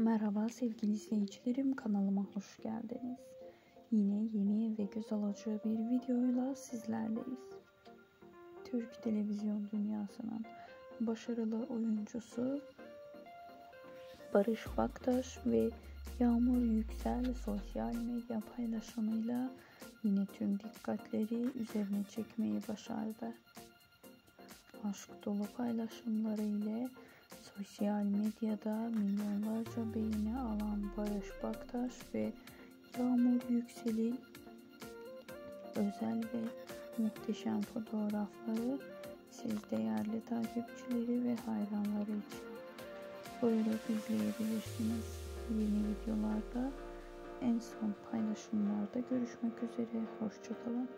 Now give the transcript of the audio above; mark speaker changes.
Speaker 1: Merhaba sevgili izleyicilerim, kanalıma hoş geldiniz. Yine yeni ve göz alıcı bir videoyla sizlerleyiz. Türk televizyon dünyasının başarılı oyuncusu Barış Baktaş ve Yağmur Yüksel sosyal medya paylaşımıyla yine tüm dikkatleri üzerine çekmeyi başardı. Aşk dolu paylaşımları ile sosyal medyada milyonlarca beğeni alan Barış Baktaş ve Yağmur Yüksel'in özel ve muhteşem fotoğrafları siz değerli takipçileri ve hayranları için buyurup izleyebilirsiniz. Yeni videolarda en son paylaşımlarda görüşmek üzere. Hoşça kalın.